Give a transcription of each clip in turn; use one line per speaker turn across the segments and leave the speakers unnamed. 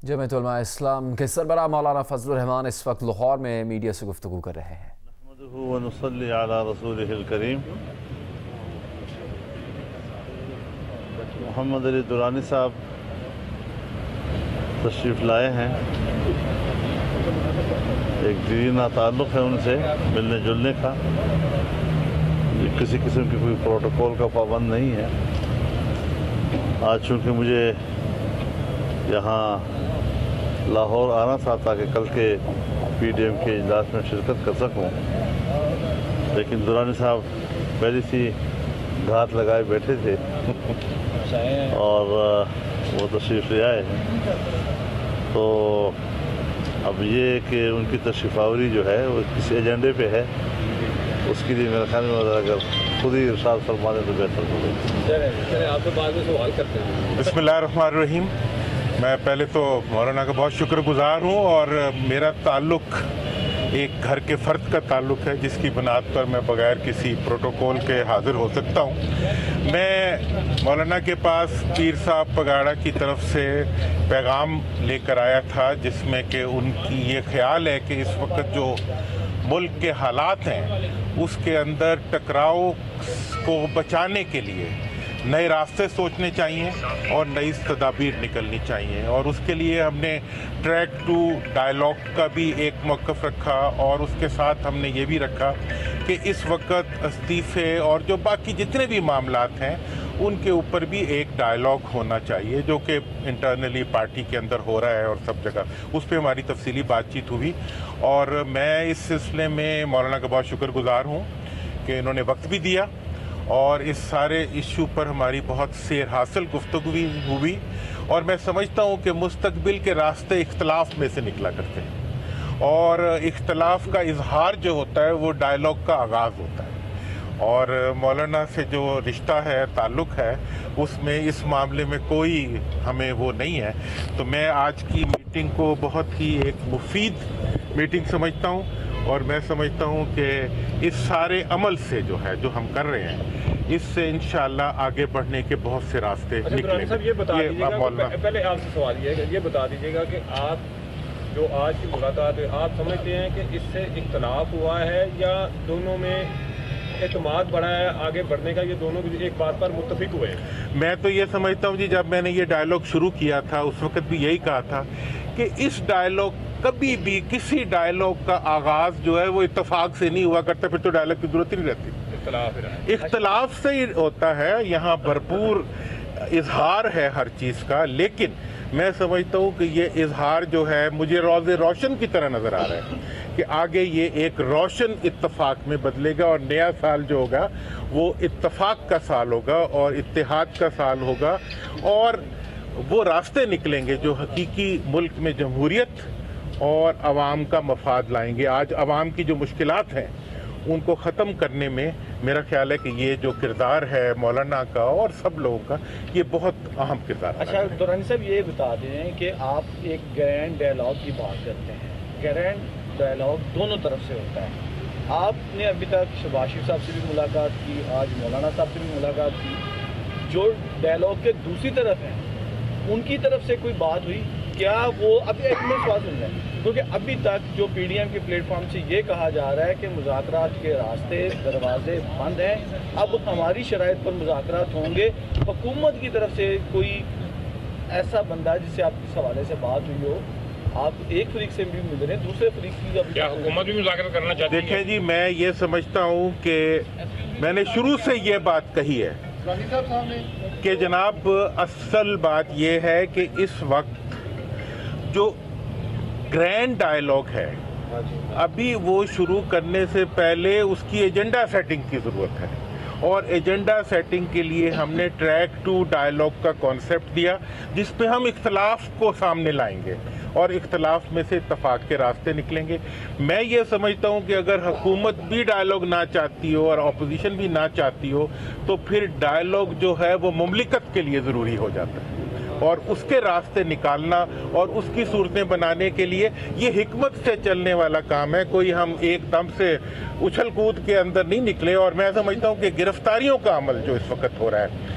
جمعیت علماء اسلام کے سربراہ مولانا فضل الرحمان اس وقت لاہور میں میڈیا سے گفتگو کر رہے ہیں۔
نحمدہ و نصلی علی رسولہ الکریم۔ محمد علی درانی صاحب تشریف لائے ہیں، ایک دیرینہ تعلق ہے ان سے ملنے جلنے کا، کسی قسم کی کوئی پروٹوکول کا پابند نہیں ہے۔ آج چونکہ مجھے یہاں لاہور آنا تھا تاکہ کل کے پی ڈی ایم کے اجلاس میں شرکت کر سکوں، لیکن درانی صاحب پہلی سی گھات لگائے بیٹھے تھے اور وہ تشریف لے آئے ہیں۔ تو اب یہ کہ ان کی تشریف آوری جو ہے وہ کسی ایجنڈے پہ ہے، اس کے لیے میرے خیال میں اگر خود ہی ارشاد فرما دیں تو بہتر ہوگا۔
آپ سے بعد میں سوال کرتے ہیں۔
بسم اللہ الرحمن الرحیم۔ میں پہلے تو مولانا کا بہت شکر گزار ہوں، اور میرا تعلق ایک گھر کے فرد کا تعلق ہے جس کی بنیاد پر میں بغیر کسی پروٹوکول کے حاضر ہو سکتا ہوں۔ میں مولانا کے پاس پیر صاحب پگاڑا کی طرف سے پیغام لے کر آیا تھا، جس میں کہ ان کی یہ خیال ہے کہ اس وقت جو ملک کے حالات ہیں اس کے اندر ٹکراؤ کو بچانے کے لیے نئے راستے سوچنے چاہیے اور نئی تدابیر نکلنی چاہیے، اور اس کے لیے ہم نے ٹریک ٹو ڈائلاگ کا بھی ایک موقف رکھا، اور اس کے ساتھ ہم نے یہ بھی رکھا کہ اس وقت استعفے اور جو باقی جتنے بھی معاملات ہیں ان کے اوپر بھی ایک ڈائلاگ ہونا چاہیے، جو کہ انٹرنلی پارٹی کے اندر ہو رہا ہے اور سب جگہ۔ اس پہ ہماری تفصیلی بات چیت ہوئی، اور میں اس سلسلے میں مولانا کا بہت شکر گزار ہوں کہ انہوں نے وقت بھی دیا، اور اس سارے ایشو پر ہماری بہت سیر حاصل گفتگو بھی ہوئی، اور میں سمجھتا ہوں کہ مستقبل کے راستے اختلاف میں سے نکلا کرتے ہیں، اور اختلاف کا اظہار جو ہوتا ہے وہ ڈائلاگ کا آغاز ہوتا ہے، اور مولانا سے جو رشتہ ہے، تعلق ہے، اس میں اس معاملے میں کوئی ہمیں وہ نہیں ہے۔ تو میں آج کی میٹنگ کو بہت ہی ایک مفید میٹنگ سمجھتا ہوں، اور میں سمجھتا ہوں کہ اس سارے عمل سے جو ہے جو ہم کر رہے ہیں، اس سے انشاءاللہ آگے بڑھنے کے بہت سے راستے نکلیں گے۔
یہ بتا دیجیے گا، پہلے آپ سے سوال یہ بتا دیجیے گا کہ آپ جو آج کی ملاقات ہے، آپ سمجھتے ہیں کہ اس سے اختلاف ہوا ہے یا دونوں میں اعتماد بڑھا ہے آگے بڑھنے کا، یہ دونوں ایک بات پر متفق ہوئے ہیں؟
میں تو یہ سمجھتا ہوں جی، جب میں نے یہ ڈائلاگ شروع کیا تھا اس وقت بھی یہی کہا تھا کہ اس ڈائلاگ کبھی بھی کسی ڈائلاگ کا آغاز جو ہے وہ اتفاق سے نہیں ہوا کرتا، پھر تو ڈائلاگ کی ضرورت ہی نہیں رہتی۔ اختلاف سے ہی ہوتا ہے، یہاں بھرپور اظہار ہے ہر چیز کا، لیکن میں سمجھتا ہوں کہ یہ اظہار جو ہے مجھے روز روشن کی طرح نظر آ رہا ہے کہ آگے یہ ایک روشن اتفاق میں بدلے گا، اور نیا سال جو ہوگا وہ اتفاق کا سال ہوگا اور اتحاد کا سال ہوگا، اور وہ راستے نکلیں گے جو حقیقی ملک میں جمہوریت اور عوام کا مفاد لائیں گے۔ آج عوام کی جو مشکلات ہیں ان کو ختم کرنے میں میرا خیال ہے کہ یہ جو کردار ہے مولانا کا اور سب لوگوں کا، یہ بہت اہم کردار ہے۔
اچھا درانی صاحب، یہ بتا دیں کہ آپ ایک گرینڈ ڈائلاگ کی بات کرتے ہیں، گرینڈ ڈائلاگ دونوں طرف سے ہوتا ہے۔ آپ نے ابھی تک شہباز شریف صاحب سے بھی ملاقات کی، آج مولانا صاحب سے بھی ملاقات کی، جو ڈائلاگ کے دوسری طرف ہیں ان کی طرف سے کوئی بات ہوئی کیا؟ وہ ابھی ایک میں سوال سن رہے ہیں، کیونکہ ابھی تک جو پی ڈی ایم کے پلیٹ فارم سے یہ کہا جا رہا ہے کہ مذاکرات کے راستے دروازے بند ہیں، اب ہماری شرائط پر مذاکرات ہوں گے، حکومت کی طرف سے کوئی ایسا بندہ جس سے آپ اس حوالے سے بات ہوئی ہو، آپ ایک فریق سے بھی مل رہے ہیں، دوسرے فریق کی کیا
حکومت بھی مذاکرات کرنا چاہتی ہے؟
دیکھیں جی، میں یہ سمجھتا ہوں کہ میں نے شروع سے یہ بات کہی ہے کہ جناب اصل بات یہ ہے کہ اس وقت جو گرینڈ ڈائلاگ ہے ابھی وہ شروع کرنے سے پہلے اس کی ایجنڈا سیٹنگ کی ضرورت ہے، اور ایجنڈا سیٹنگ کے لیے ہم نے ٹریک ٹو ڈائلاگ کا کانسیپٹ دیا، جس پہ ہم اختلاف کو سامنے لائیں گے اور اختلاف میں سے اتفاق کے راستے نکلیں گے۔ میں یہ سمجھتا ہوں کہ اگر حکومت بھی ڈائلاگ نہ چاہتی ہو اور اپوزیشن بھی نہ چاہتی ہو تو پھر ڈائلاگ جو ہے وہ مملکت کے لیے ضروری ہو جاتا ہے، اور اس کے راستے نکالنا اور اس کی صورتیں بنانے کے لیے یہ حکمت سے چلنے والا کام ہے، کوئی ہم ایک دم سے اچھل کود کے اندر نہیں نکلے۔ اور میں سمجھتا ہوں کہ گرفتاریوں کا عمل جو اس وقت ہو رہا ہے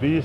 20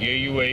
JUI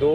2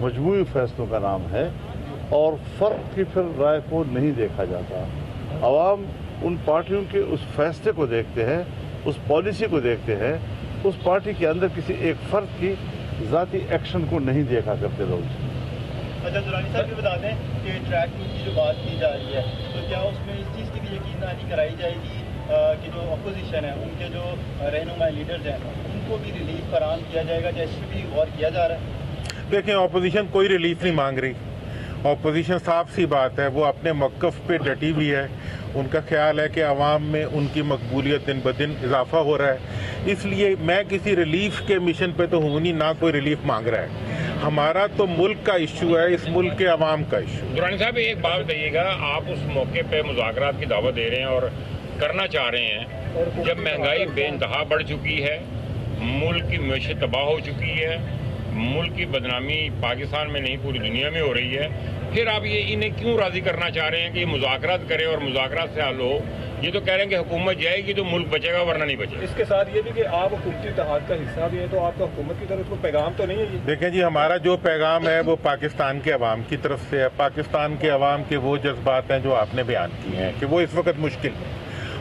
مجموعی فیصلوں کا نام ہے اور فرد کی پھر رائے کو نہیں دیکھا جاتا. عوام ان پارٹیوں کے اس فیصلے کو دیکھتے ہیں, اس پالیسی کو دیکھتے ہیں, اس پارٹی کے اندر کسی ایک فرد کی ذاتی ایکشن کو نہیں دیکھا کرتے لوگ.
اچھا درانی صاحب یہ بتا دیں کہ ٹریک کی جو بات کی جا رہی ہے تو کیا اس میں اس چیز کی بھی یقین دہانی کرائی جائے گی کہ جو اپوزیشن ہے ان کے جو رہنما لیڈرز ہیں ان کو بھی ریلیف فراہم کیا جائے گا, جیسے بھی غور کیا جا رہا ہے؟
دیکھیں اپوزیشن کوئی ریلیف نہیں مانگ رہی. اپوزیشن صاف سی بات ہے, وہ اپنے موقف پہ ڈٹی ہوئی ہے. ان کا خیال ہے کہ عوام میں ان کی مقبولیت دن بدن اضافہ ہو رہا ہے. اس لیے میں کسی ریلیف کے مشن پہ تو ہوں نہیں, نہ کوئی ریلیف مانگ رہا ہے. ہمارا تو ملک کا ایشو ہے, اس ملک کے عوام کا ایشو.
درانی صاحب ایک بات بتائیے گا, آپ اس موقع پہ مذاکرات کی دعوت دے رہے ہیں اور کرنا چاہ رہے ہیں جب مہنگائی بے انتہا بڑھ چکی ہے, ملک کی معیشت تباہ ہو چکی ہے, ملک کی بدنامی پاکستان میں نہیں پوری دنیا میں ہو رہی ہے, پھر آپ یہ انہیں کیوں راضی کرنا چاہ رہے ہیں کہ یہ مذاکرات کریں اور مذاکرات سے حل ہو؟ یہ تو کہہ رہے ہیں کہ حکومت جائے گی تو ملک بچے گا ورنہ نہیں بچے گا.
اس کے ساتھ یہ بھی کہ آپ حکومتی اتحاد کا حصہ بھی ہے, تو آپ کا حکومت کی طرف کو پیغام تو نہیں ہے یہ؟
دیکھیں جی, ہمارا جو پیغام ہے وہ پاکستان کے عوام کی طرف سے ہے. پاکستان کے عوام کے وہ جذبات ہیں جو آپ نے بیان کیے ہیں کہ وہ اس وقت مشکل ہے.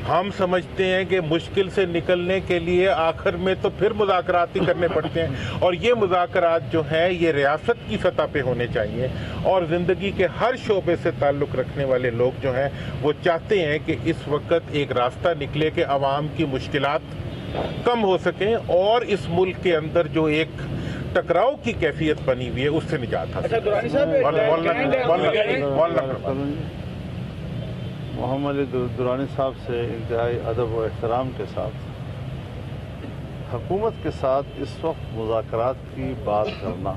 ہم سمجھتے ہیں کہ مشکل سے نکلنے کے لیے آخر میں تو پھر مذاکرات ہی کرنے پڑتے ہیں, اور یہ مذاکرات جو ہیں یہ ریاست کی سطح پہ ہونے چاہیے, اور زندگی کے ہر شعبے سے تعلق رکھنے والے لوگ جو ہیں وہ چاہتے ہیں کہ اس وقت ایک راستہ نکلے کہ عوام کی مشکلات کم ہو سکیں اور اس ملک کے اندر جو ایک ٹکراؤ کی کیفیت بنی ہوئی ہے اس سے نجات حاصل.
محمد درانی صاحب سے انتہائی ادب و احترام کے ساتھ, حکومت کے ساتھ اس وقت مذاکرات کی بات کرنا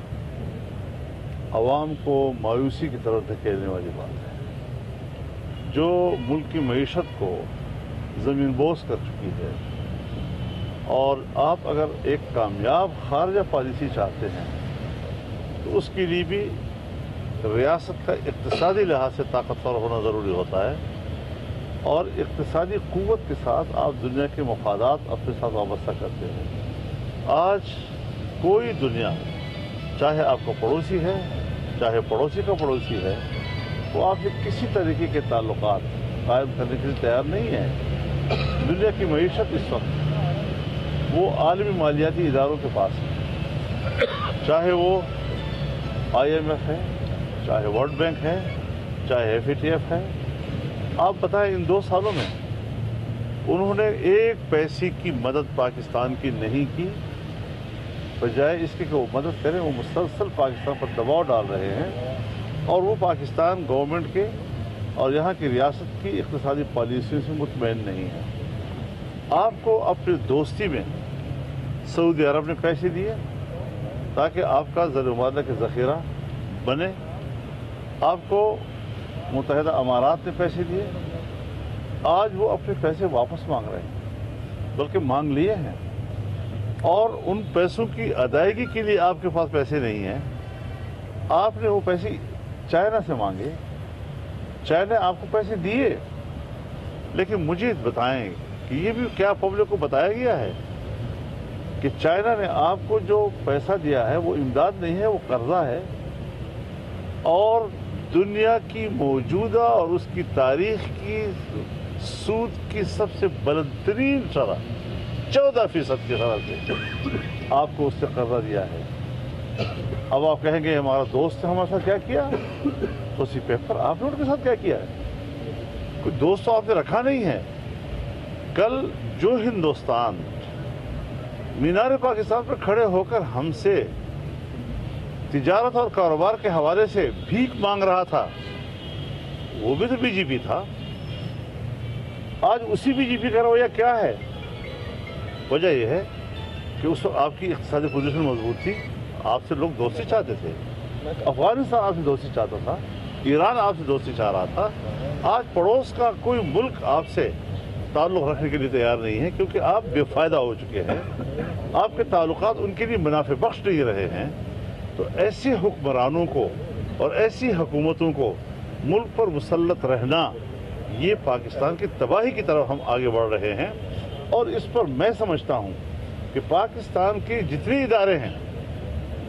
عوام کو مایوسی کی طرف دھکیلنے والی بات ہے. جو ملک کی معیشت کو زمین بوس کر چکی ہے, اور آپ اگر ایک کامیاب خارجہ پالیسی چاہتے ہیں تو اس کے لیے بھی ریاست کا اقتصادی لحاظ سے طاقتور ہونا ضروری ہوتا ہے, اور اقتصادی قوت کے ساتھ آپ دنیا کے مفادات اپنے ساتھ وابستہ کرتے ہیں. آج کوئی دنیا, چاہے آپ کا پڑوسی ہے چاہے پڑوسی کا پڑوسی ہے, وہ آپ سے کسی طریقے کے تعلقات قائم کرنے کے لیے تیار نہیں ہے. دنیا کی معیشت اس وقت وہ عالمی مالیاتی اداروں کے پاس ہے, چاہے وہ IMF ہے, چاہے ورلڈ بینک ہے, چاہے FATF ہے. آپ بتائیں ان 2 سالوں میں انہوں نے ایک پیسے کی مدد پاکستان کی نہیں کی, بجائے اس کے کہ وہ مدد کریں وہ مسلسل پاکستان پر دباؤ ڈال رہے ہیں, اور وہ پاکستان گورنمنٹ کے اور یہاں کی ریاست کی اقتصادی پالیسیوں سے مطمئن نہیں ہے. آپ کو اپنی دوستی میں سعودی عرب نے پیسے دیے تاکہ آپ کا زر مبادلہ کا ذخیرہ بنے, آپ کو متحدہ امارات نے پیسے دیے, آج وہ اپنے پیسے واپس مانگ رہے ہیں, بلکہ مانگ لیے ہیں, اور ان پیسوں کی ادائیگی کے لیے آپ کے پاس پیسے نہیں ہیں. آپ نے وہ پیسے چائنا سے مانگے, چائنا آپ کو پیسے دیے, لیکن مجھے بتائیں کہ یہ بھی کیا پبلک کو بتایا گیا ہے کہ چائنا نے آپ کو جو پیسہ دیا ہے وہ امداد نہیں ہے, وہ قرضہ ہے, اور دنیا کی موجودہ اور اس کی تاریخ کی سود کی سب سے بلند ترین شرح 14% کی شرح سے آپ کو اس سے قرضہ دیا ہے. اب آپ کہیں گے ہمارا دوست نے ہمارے ساتھ کیا کیا, تو اسی پیپر آپ نے ان کے ساتھ کیا کیا ہے؟ کوئی دوست تو آپ نے رکھا نہیں ہے. کل جو ہندوستان مینار پاکستان پر کھڑے ہو کر ہم سے تجارت اور کاروبار کے حوالے سے بھیک مانگ رہا تھا, وہ بھی تو BJP تھا. آج اسی BJP کا رویہ کیا ہے؟ وجہ یہ ہے کہ اس وقت آپ کی اقتصادی پوزیشن مضبوط تھی, آپ سے لوگ دوستی چاہتے تھے, افغانستان آپ سے دوستی چاہتا تھا, ایران آپ سے دوستی چاہ رہا تھا. آج پڑوس کا کوئی ملک آپ سے تعلق رکھنے کے لیے تیار نہیں ہے, کیونکہ آپ بے فائدہ ہو چکے ہیں, آپ کے تعلقات ان کے لیے منافع بخش نہیں رہے ہیں. تو ایسے حکمرانوں کو اور ایسی حکومتوں کو ملک پر مسلط رہنا, یہ پاکستان کی تباہی کی طرف ہم آگے بڑھ رہے ہیں. اور اس پر میں سمجھتا ہوں کہ پاکستان کے جتنے ادارے ہیں